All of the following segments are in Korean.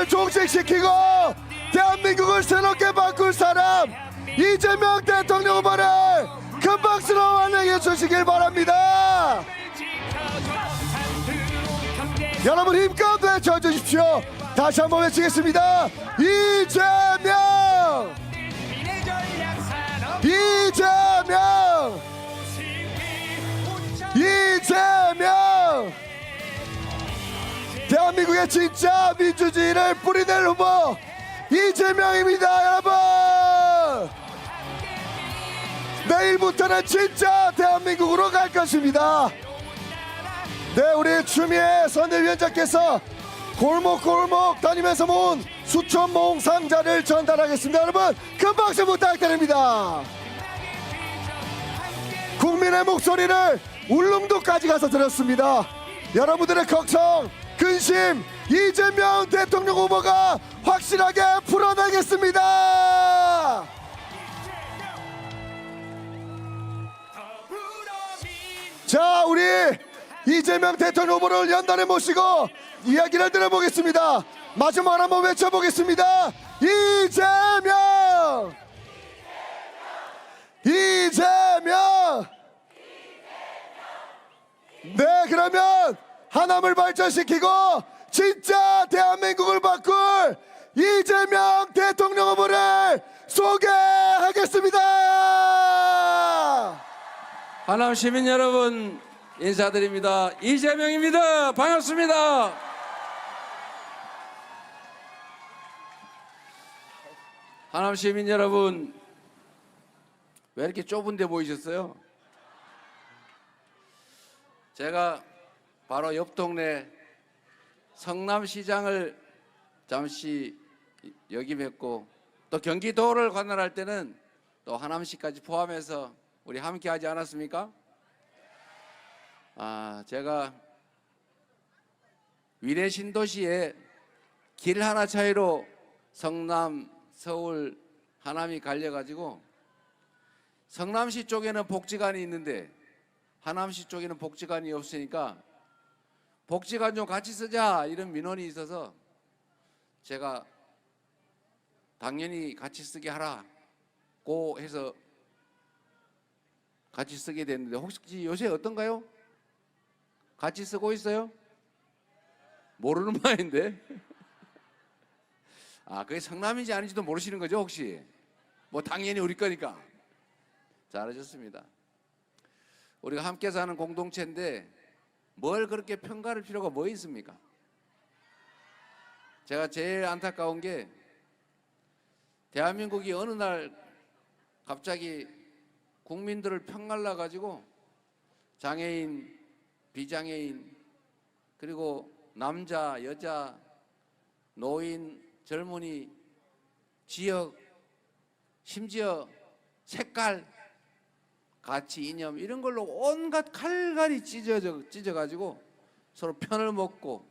정권을 종식시키고 대한민국을 새롭게 바꿀 사람 이재명 대통령 후보를 큰 박수로 환영해 주시길 바랍니다. 여러분 힘껏 외쳐주십시오. 다시 한번 외치겠습니다. 이재명! 이재명! 이재명! 대한민국의 진짜 민주주의를 뿌리낼 후보 이재명입니다. 여러분 내일부터는 진짜 대한민국으로 갈 것입니다. 네, 우리 추미애 선대위원장께서 골목골목 다니면서 모은 수천 몽 상자를 전달하겠습니다. 여러분 큰 박수 부탁드립니다. 국민의 목소리를 울릉도까지 가서 들었습니다. 여러분들의 걱정, 근심 이재명 대통령 후보가 확실하게 풀어내겠습니다. 자, 우리 이재명 대통령 후보를 연단에 모시고 이야기를 들어보겠습니다. 마지막으로 한번 외쳐보겠습니다. 이재명! 이재명! 네, 그러면 하남을 발전시키고 진짜 대한민국을 바꿀 이재명 대통령 후보를 소개하겠습니다. 하남 시민 여러분 인사드립니다. 이재명입니다. 반갑습니다. 하남 시민 여러분, 왜 이렇게 좁은데 보이셨어요? 제가 바로 옆 동네 성남시장을 잠시 역임했고 또 경기도를 관할할 때는 또 하남시까지 포함해서 우리 함께 하지 않았습니까? 제가 위례 신도시에 길 하나 차이로 성남, 서울, 하남이 갈려가지고 성남시 쪽에는 복지관이 있는데 하남시 쪽에는 복지관이 없으니까 복지관 좀 같이 쓰자 이런 민원이 있어서 제가 당연히 같이 쓰게 하라고 해서 같이 쓰게 됐는데 혹시 요새 어떤가요? 같이 쓰고 있어요? 모르는 말인데 그게 성남인지 아닌지도 모르시는 거죠 혹시? 뭐 당연히 우리 거니까. 잘하셨습니다. 우리가 함께 사는 공동체인데 뭘 그렇게 평가할 필요가 뭐 있습니까? 제가 제일 안타까운 게 대한민국이 어느 날 갑자기 국민들을 편갈라 가지고 장애인, 비장애인, 그리고 남자, 여자, 노인, 젊은이, 지역, 심지어 색깔, 가치, 이념 이런 걸로 온갖 칼갈이 찢어가지고 서로 편을 먹고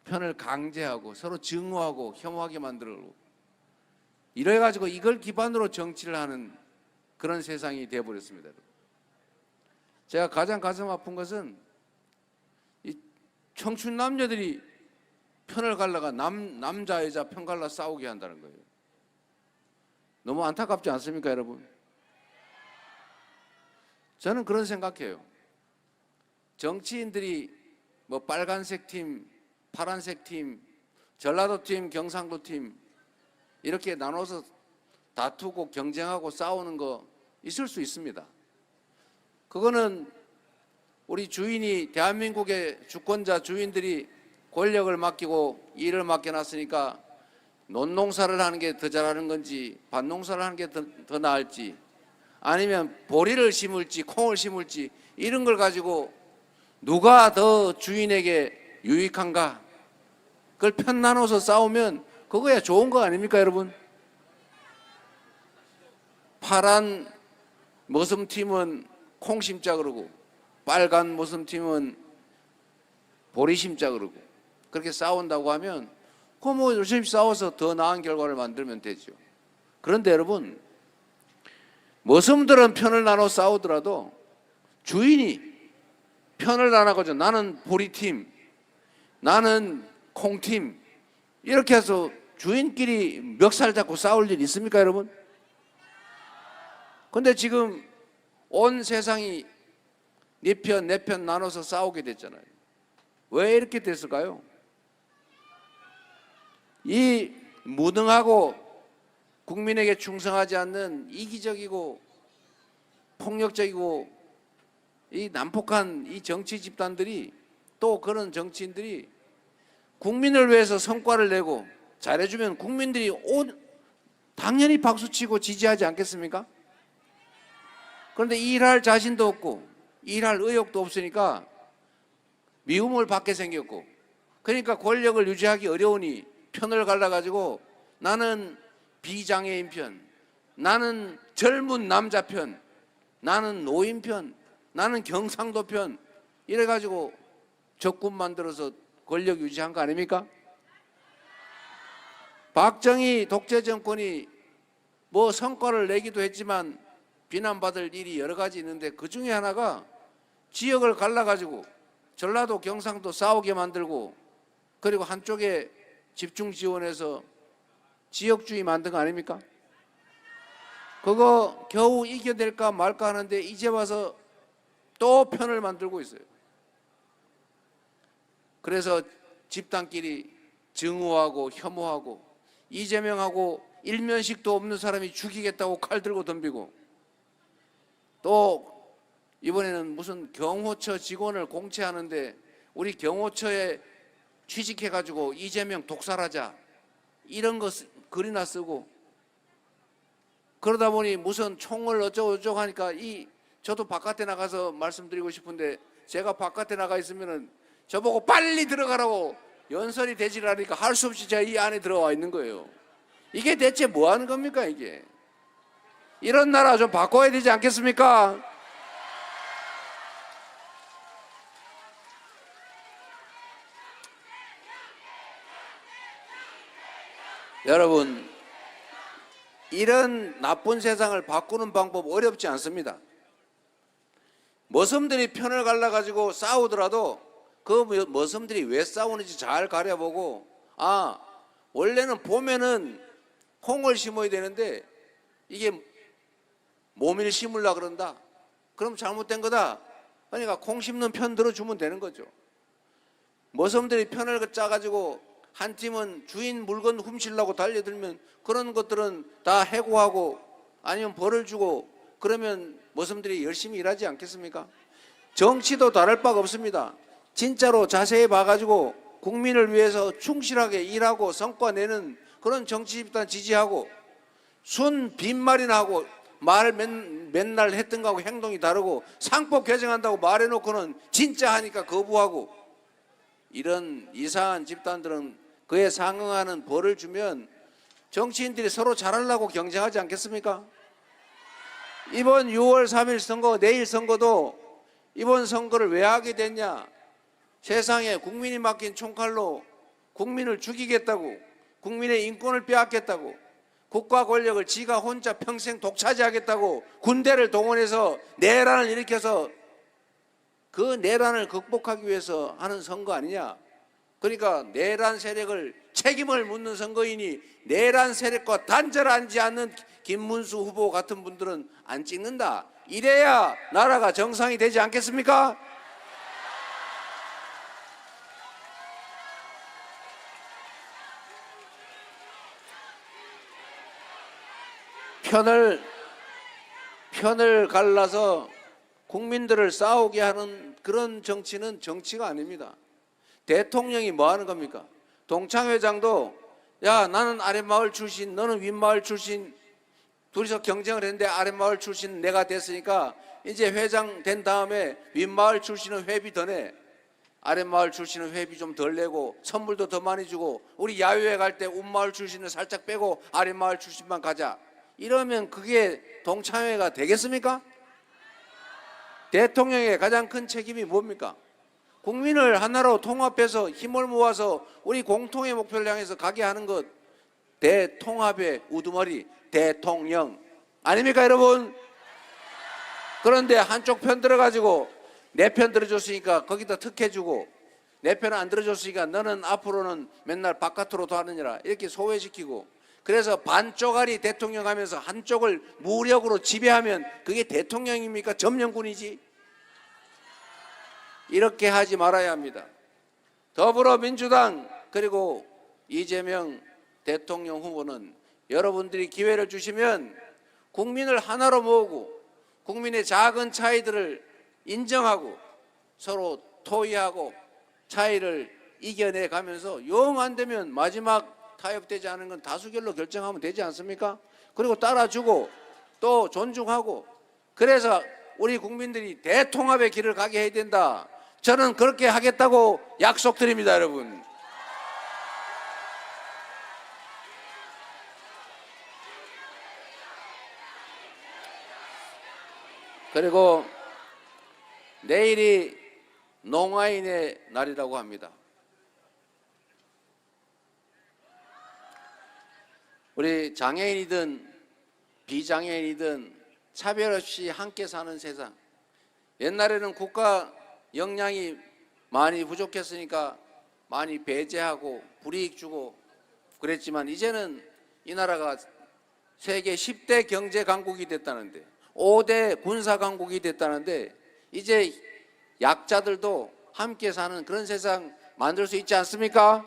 편을 강제하고 서로 증오하고 혐오하게 만들고 이래가지고 이걸 기반으로 정치를 하는 그런 세상이 되어버렸습니다. 제가 가장 가슴 아픈 것은 이 청춘 남녀들이 편을 갈라가 남자 여자 편 갈라 싸우게 한다는 거예요. 너무 안타깝지 않습니까 여러분? 저는 그런 생각해요. 정치인들이 뭐 빨간색 팀, 파란색 팀, 전라도 팀, 경상도 팀 이렇게 나눠서 다투고 경쟁하고 싸우는 거 있을 수 있습니다. 그거는 우리 주인이 대한민국의 주권자 주인들이 권력을 맡기고 일을 맡겨놨으니까 논농사를 하는 게 더 잘하는 건지 밭농사를 하는 게 더 나을지 아니면 보리를 심을지 콩을 심을지 이런 걸 가지고 누가 더 주인에게 유익한가 그걸 편 나눠서 싸우면 그거야 좋은 거 아닙니까 여러분? 파란 머슴팀은 콩 심자 그러고 빨간 머슴팀은 보리 심자 그러고 그렇게 싸운다고 하면 그거 뭐 열심히 싸워서 더 나은 결과를 만들면 되죠. 그런데 여러분 머슴들은 편을 나눠 싸우더라도 주인이 편을 나눠가지고 나는 보리팀, 나는 콩팀 이렇게 해서 주인끼리 멱살 잡고 싸울 일 있습니까, 여러분? 근데 지금 온 세상이 네 편, 내 편 나눠서 싸우게 됐잖아요. 왜 이렇게 됐을까요? 이 무능하고 국민에게 충성하지 않는 이기적이고 폭력적이고 이 난폭한 이 정치 집단들이, 또 그런 정치인들이 국민을 위해서 성과를 내고 잘해주면 국민들이 당연히 박수치고 지지하지 않겠습니까? 그런데 일할 자신도 없고 일할 의욕도 없으니까 미움을 받게 생겼고, 그러니까 권력을 유지하기 어려우니 편을 갈라가지고 나는 비장애인 편, 나는 젊은 남자 편, 나는 노인 편, 나는 경상도 편, 이래가지고 적군 만들어서 권력 유지한 거 아닙니까? 박정희 독재 정권이 뭐 성과를 내기도 했지만 비난받을 일이 여러 가지 있는데, 그 중에 하나가 지역을 갈라가지고 전라도 경상도 싸우게 만들고, 그리고 한쪽에 집중 지원해서 지역주의 만든 거 아닙니까? 그거 겨우 이겨낼까 말까 하는데 이제 와서 또 편을 만들고 있어요. 그래서 집단끼리 증오하고 혐오하고, 이재명하고 일면식도 없는 사람이 죽이겠다고 칼 들고 덤비고, 또 이번에는 무슨 경호처 직원을 공채하는데 우리 경호처에 취직해가지고 이재명 독살하자, 이런 거 글이나 쓰고, 그러다 보니 무슨 총을 어쩌고 하니까 저도 바깥에 나가서 말씀드리고 싶은데, 제가 바깥에 나가 있으면은 저보고 빨리 들어가라고 연설이 되질 않으니까 할 수 없이 제가 이 안에 들어와 있는 거예요. 이게 대체 뭐 하는 겁니까, 이게? 이런 나라 좀 바꿔야 되지 않겠습니까? 여러분, 이런 나쁜 세상을 바꾸는 방법 어렵지 않습니다. 머슴들이 편을 갈라가지고 싸우더라도 그 머슴들이 왜 싸우는지 잘 가려보고, 원래는 봄에는 콩을 심어야 되는데 이게 모밀 심으려고 그런다, 그럼 잘못된 거다. 그러니까 콩 심는 편 들어주면 되는 거죠. 머슴들이 편을 짜가지고 한 팀은 주인 물건 훔치려고 달려들면 그런 것들은 다 해고하고 아니면 벌을 주고, 그러면 머슴들이 열심히 일하지 않겠습니까? 정치도 다를 바가 없습니다. 진짜로 자세히 봐가지고 국민을 위해서 충실하게 일하고 성과 내는 그런 정치 집단 지지하고, 순 빈말이나 하고 말 맨날 했던 거하고 행동이 다르고 상법 개정한다고 말해놓고는 진짜 하니까 거부하고, 이런 이상한 집단들은 그에 상응하는 벌을 주면 정치인들이 서로 잘하려고 경쟁하지 않겠습니까? 이번 6월 3일 선거, 내일 선거도 이번 선거를 왜 하게 됐냐? 세상에 국민이 맡긴 총칼로 국민을 죽이겠다고, 국민의 인권을 빼앗겠다고, 국가 권력을 지가 혼자 평생 독차지하겠다고 군대를 동원해서 내란을 일으켜서 그 내란을 극복하기 위해서 하는 선거 아니냐? 그러니까 내란 세력을 책임을 묻는 선거이니 내란 세력과 단절하지 않는 김문수 후보 같은 분들은 안 찍는다. 이래야 나라가 정상이 되지 않겠습니까? 편을 갈라서 국민들을 싸우게 하는 그런 정치는 정치가 아닙니다. 대통령이 뭐 하는 겁니까? 동창회장도 야, 나는 아랫마을 출신, 너는 윗마을 출신, 둘이서 경쟁을 했는데 아랫마을 출신 내가 됐으니까 이제 회장 된 다음에 윗마을 출신은 회비 더 내, 아랫마을 출신은 회비 좀 덜 내고 선물도 더 많이 주고, 우리 야유회 갈 때 윗마을 출신은 살짝 빼고 아랫마을 출신만 가자. 이러면 그게 동창회가 되겠습니까? 대통령의 가장 큰 책임이 뭡니까? 국민을 하나로 통합해서 힘을 모아서 우리 공통의 목표를 향해서 가게 하는 것, 대통합의 우두머리 대통령 아닙니까, 여러분? 그런데 한쪽 편 들어가지고 내 편 들어줬으니까 거기다 특혜주고, 내 편은 안 들어줬으니까 너는 앞으로는 맨날 바깥으로 하느니라 이렇게 소외시키고, 그래서 반쪽알이 대통령 하면서 한쪽을 무력으로 지배하면 그게 대통령입니까? 점령군이지. 이렇게 하지 말아야 합니다. 더불어민주당 그리고 이재명 대통령 후보는 여러분들이 기회를 주시면 국민을 하나로 모으고 국민의 작은 차이들을 인정하고 서로 토의하고 차이를 이겨내 가면서 영 안 되면 마지막 타협되지 않은 건 다수결로 결정하면 되지 않습니까? 그리고 따라주고 또 존중하고, 그래서 우리 국민들이 대통합의 길을 가게 해야 된다. 저는 그렇게 하겠다고 약속드립니다, 여러분. 그리고 내일이 농아인의 날이라고 합니다. 우리 장애인이든 비장애인이든 차별 없이 함께 사는 세상. 옛날에는 국가 역량이 많이 부족했으니까 많이 배제하고 불이익 주고 그랬지만, 이제는 이 나라가 세계 10대 경제 강국이 됐다는데, 5대 군사 강국이 됐다는데, 이제 약자들도 함께 사는 그런 세상 만들 수 있지 않습니까?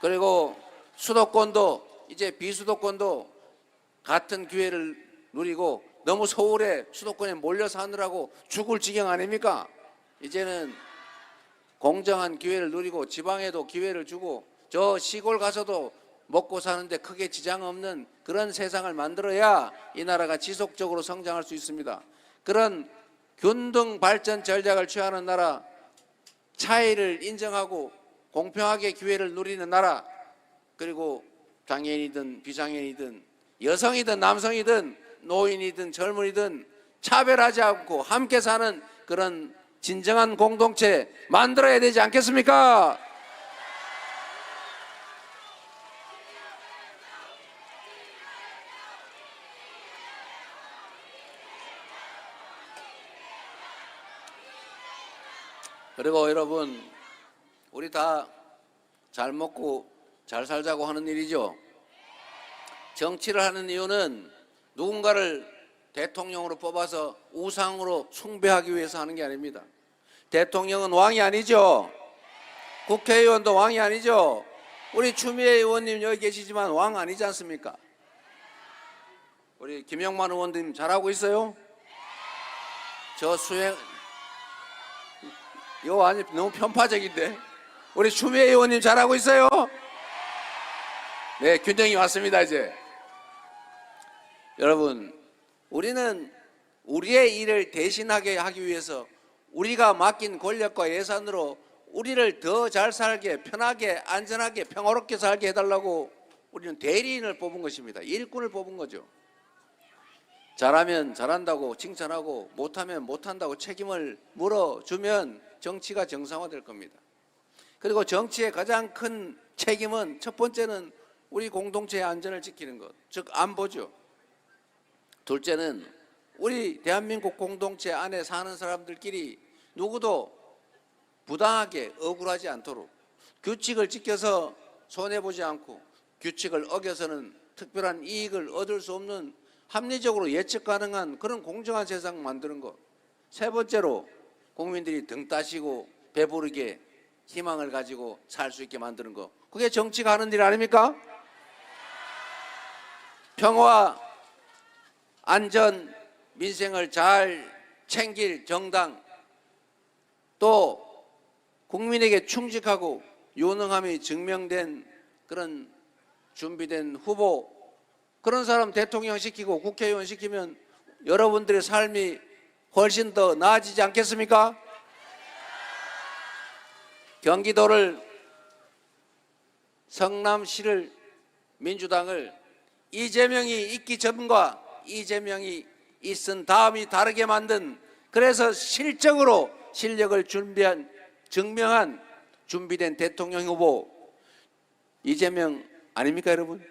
그리고 수도권도 이제 비수도권도 같은 기회를 누리고, 너무 서울에 수도권에 몰려 사느라고 죽을 지경 아닙니까? 이제는 공정한 기회를 누리고 지방에도 기회를 주고 저 시골 가서도 먹고 사는데 크게 지장 없는 그런 세상을 만들어야 이 나라가 지속적으로 성장할 수 있습니다. 그런 균등 발전 전략을 취하는 나라, 차이를 인정하고 공평하게 기회를 누리는 나라, 그리고 장애인이든 비장애인이든 여성이든 남성이든 노인이든 젊은이든 차별하지 않고 함께 사는 그런 진정한 공동체 만들어야 되지 않겠습니까? 그리고 여러분, 우리 다 잘 먹고 잘 살자고 하는 일이죠. 정치를 하는 이유는 누군가를 대통령으로 뽑아서 우상으로 숭배하기 위해서 하는 게 아닙니다. 대통령은 왕이 아니죠. 국회의원도 왕이 아니죠. 우리 추미애 의원님 여기 계시지만 왕 아니지 않습니까? 우리 김영만 의원님 잘하고 있어요? 저 수행 이거 아니 너무 편파적인데. 우리 추미애 의원님 잘하고 있어요? 네, 균형이 왔습니다. 이제 여러분, 우리는 우리의 일을 대신하게 하기 위해서 우리가 맡긴 권력과 예산으로 우리를 더 잘 살게, 편하게, 안전하게, 평화롭게 살게 해달라고 우리는 대리인을 뽑은 것입니다. 일꾼을 뽑은 거죠. 잘하면 잘한다고 칭찬하고 못하면 못한다고 책임을 물어주면 정치가 정상화될 겁니다. 그리고 정치의 가장 큰 책임은 첫 번째는 우리 공동체의 안전을 지키는 것, 즉 안보죠. 둘째는 우리 대한민국 공동체 안에 사는 사람들끼리 누구도 부당하게 억울하지 않도록 규칙을 지켜서 손해보지 않고 규칙을 어겨서는 특별한 이익을 얻을 수 없는 합리적으로 예측 가능한 그런 공정한 세상 만드는 것. 세 번째로 국민들이 등 따시고 배부르게 희망을 가지고 살 수 있게 만드는 것. 그게 정치가 하는 일 아닙니까? 평화, 안전, 민생을 잘 챙길 정당, 또 국민에게 충직하고 유능함이 증명된 그런 준비된 후보, 그런 사람 대통령 시키고 국회의원 시키면 여러분들의 삶이 훨씬 더 나아지지 않겠습니까? 경기도를, 성남시를, 민주당을 이재명이 있기 전과 이재명이 있은 다음이 다르게 만든, 그래서 실적으로 실력을 증명한 준비된 대통령 후보 이재명 아닙니까, 여러분?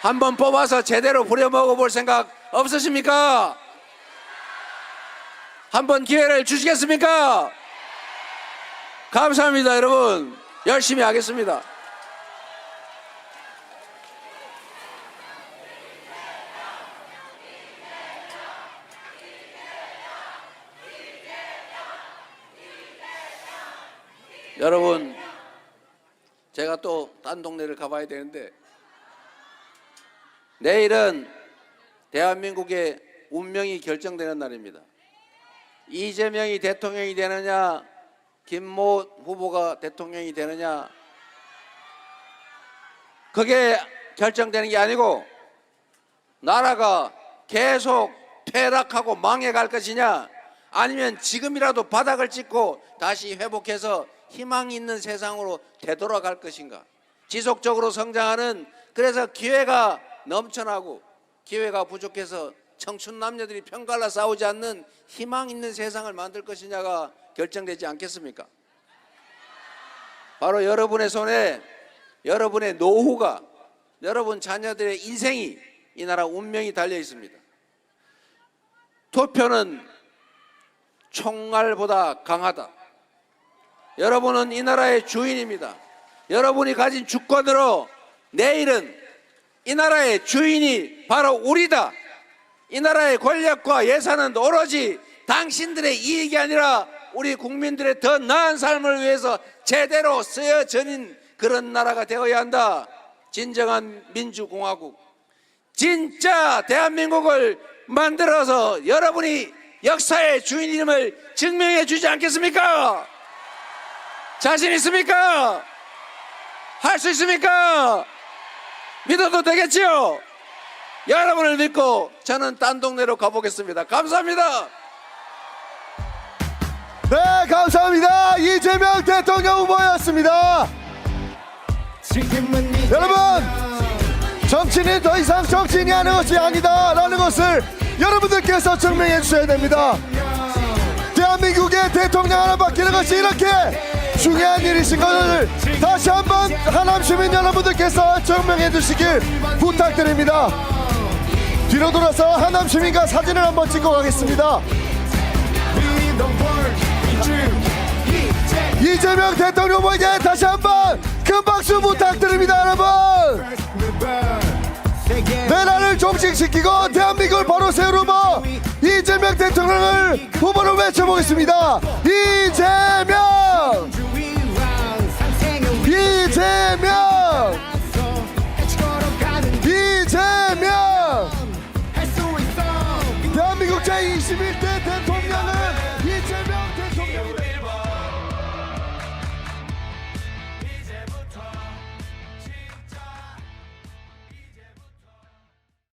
한번 뽑아서 제대로 부려먹어 볼 생각 없으십니까? 한번 기회를 주시겠습니까? 감사합니다, 여러분. 열심히 하겠습니다. 여러분, 제가 또 딴 동네를 가봐야 되는데, 내일은 대한민국의 운명이 결정되는 날입니다. 이재명이 대통령이 되느냐, 김모 후보가 대통령이 되느냐, 그게 결정되는 게 아니고 나라가 계속 퇴락하고 망해갈 것이냐, 아니면 지금이라도 바닥을 찍고 다시 회복해서 희망 있는 세상으로 되돌아갈 것인가. 지속적으로 성장하는, 그래서 기회가 넘쳐나고 기회가 부족해서 청춘 남녀들이 편갈라 싸우지 않는 희망 있는 세상을 만들 것이냐가 결정되지 않겠습니까? 바로 여러분의 손에 여러분의 노후가, 여러분 자녀들의 인생이, 이 나라 운명이 달려 있습니다. 투표는 총알보다 강하다. 여러분은 이 나라의 주인입니다. 여러분이 가진 주권으로 내일은 이 나라의 주인이 바로 우리다. 이 나라의 권력과 예산은 오로지 당신들의 이익이 아니라 우리 국민들의 더 나은 삶을 위해서 제대로 쓰여져는 그런 나라가 되어야 한다. 진정한 민주공화국, 진짜 대한민국을 만들어서 여러분이 역사의 주인임을 증명해 주지 않겠습니까? 자신 있습니까? 할 수 있습니까? 믿어도 되겠지요? 여러분을 믿고 저는 딴 동네로 가보겠습니다. 감사합니다. 네, 감사합니다. 이재명 대통령 후보였습니다. 여러분, 정치는 더 이상 정치인이 하는 것이 아니다 라는 것을 여러분들께서 증명해 주셔야 됩니다. 대한민국의 대통령 하나 바뀌는 것이 이렇게 중요한 일이신 것을 다시 한번 하남 시민 여러분들께서 증명해 주시길 부탁드립니다. 뒤로 돌아서 하남 시민과 사진을 한번 찍고 가겠습니다. 이재명 대통령 후보에게 다시 한번 큰 박수 부탁드립니다. 여러분, 내란을 종식시키고 대한민국을 바로 세울 후보 이재명 대통령을 후보로 외쳐보겠습니다. 이재명, 이재명, 이재명. 대한민국 제21대